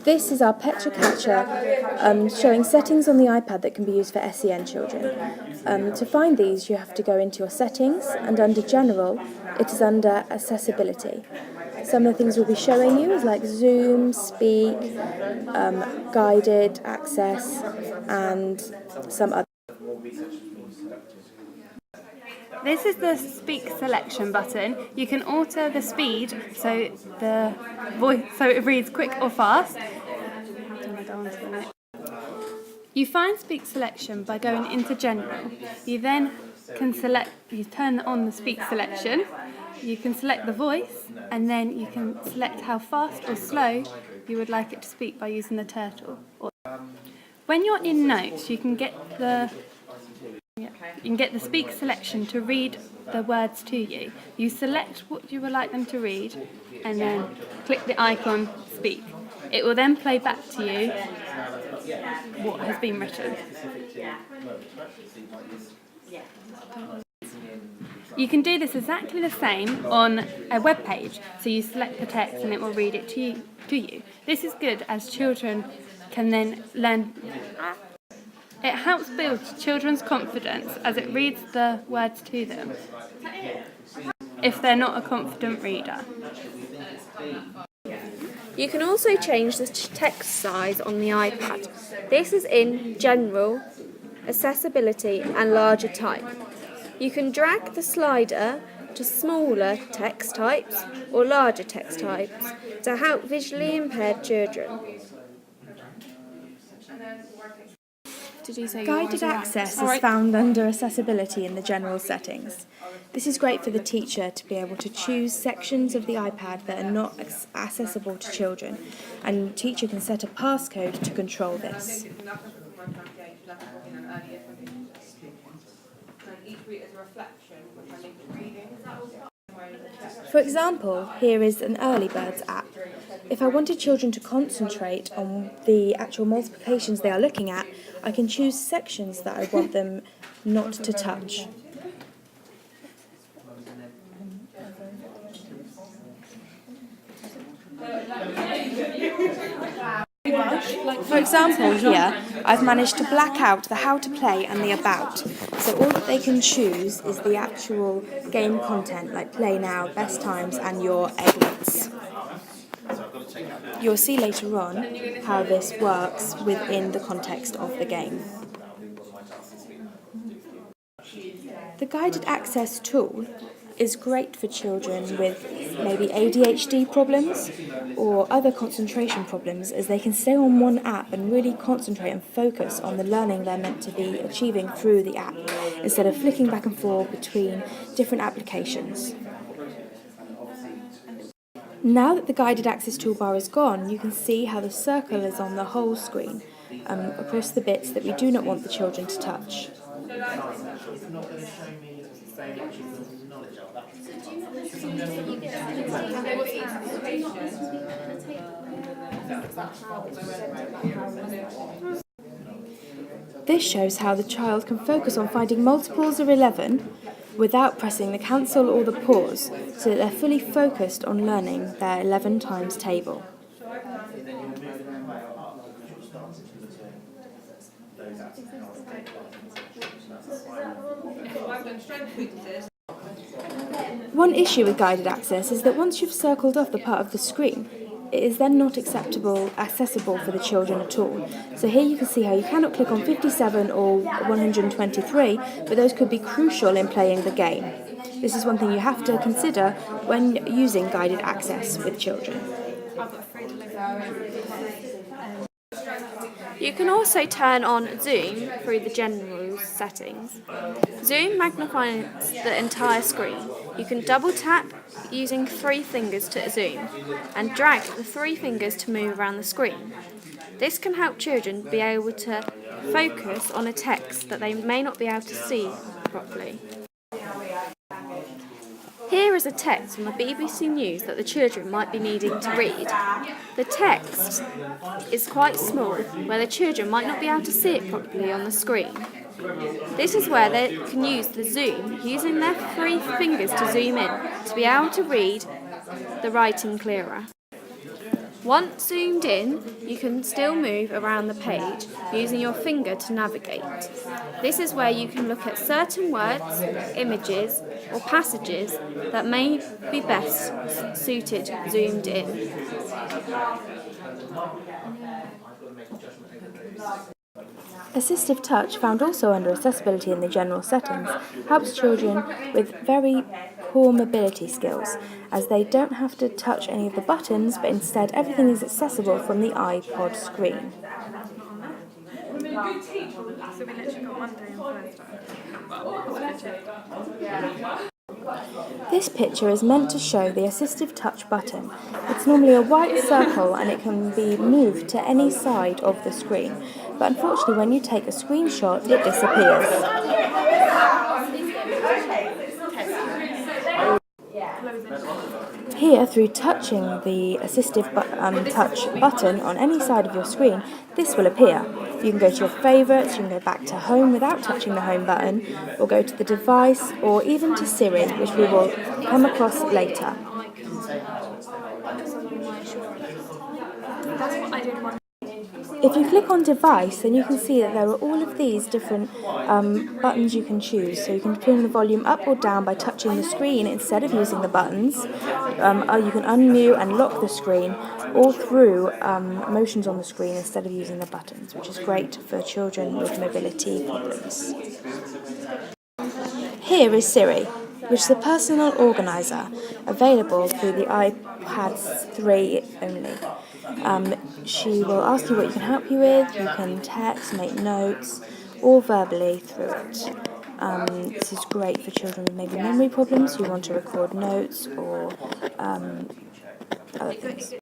This is our picture catcher showing settings on the iPad that can be used for SEN children. To find these, you have to go into your settings, and under General, it is under Accessibility. Some of the things we'll be showing you is like Zoom, Speak, Guided Access, and some other. This is the Speak selection button. You can alter the speed so it reads quick or fast. You find Speak selection by going into General. You then can turn on the Speak selection. You can select the voice, and then you can select how fast or slow you would like it to speak by using the turtle. When you're in Notes, you can get the Speak selection to read the words to you. You select what you would like them to read and then click the icon Speak. It will then play back to you what has been written. You can do this exactly the same on a web page. So you select the text and it will read it to you. This is good as children can then learn. It helps build children's confidence as it reads the words to them if they're not a confident reader. You can also change the text size on the iPad. This is in General, Accessibility and Larger Type. You can drag the slider to smaller text types or larger text types to help visually impaired children. Guided access is found under Accessibility in the General settings. This is great for the teacher to be able to choose sections of the iPad that are not accessible to children, and the teacher can set a passcode to control this. For example, here is an Early Birds app. If I wanted children to concentrate on the actual multiplications they are looking at, I can choose sections that I want them not to touch. For example, here, I've managed to black out the how to play and the about. So all that they can choose is the actual game content, like play now, best times, and your egglets. You'll see later on how this works within the context of the game. The guided access tool is great for children with maybe ADHD problems or other concentration problems, as they can stay on one app and really concentrate and focus on the learning they're meant to be achieving through the app, instead of flicking back and forth between different applications. Now that the guided access toolbar is gone, you can see how the circle is on the whole screen, across the bits that we do not want the children to touch. This shows how the child can focus on finding multiples of 11 without pressing the cancel or the pause, so that they're fully focused on learning their 11 times table. One issue with guided access is that once you've circled off the part of the screen, it is then not accessible for the children at all. So here you can see how you cannot click on 57 or 123, but those could be crucial in playing the game. This is one thing you have to consider when using guided access with children. You can also turn on Zoom through the General settings. Zoom magnifies the entire screen. You can double tap using 3 fingers to zoom and drag the 3 fingers to move around the screen. This can help children be able to focus on a text that they may not be able to see properly. Here is a text from the BBC News that the children might be needing to read. The text is quite small, where the children might not be able to see it properly on the screen. This is where they can use the zoom, using their 3 fingers to zoom in, to be able to read the writing clearer. Once zoomed in, you can still move around the page using your finger to navigate. This is where you can look at certain words, images, or passages that may be best suited zoomed in. Assistive touch, found also under accessibility in the general settings, helps children with very poor mobility skills, as they don't have to touch any of the buttons, but instead everything is accessible from the iPod screen. This picture is meant to show the assistive touch button. It's normally a white circle and it can be moved to any side of the screen, but unfortunately when you take a screenshot it disappears. Here, through touching the assistive touch button on any side of your screen, this will appear. You can go to your favourites, you can go back to home without touching the home button, or go to the device, or even to Siri, which we will come across later. If you click on device, then you can see that there are all of these different buttons you can choose. So you can turn the volume up or down by touching the screen instead of using the buttons. You can unmute and lock the screen all through motions on the screen instead of using the buttons, which is great for children with mobility problems. Here is Siri, which is a personal organiser available through the iPads 3 only. She will ask you what you can help you with, you can text, make notes, or verbally through it. This is great for children with maybe memory problems who want to record notes or other things.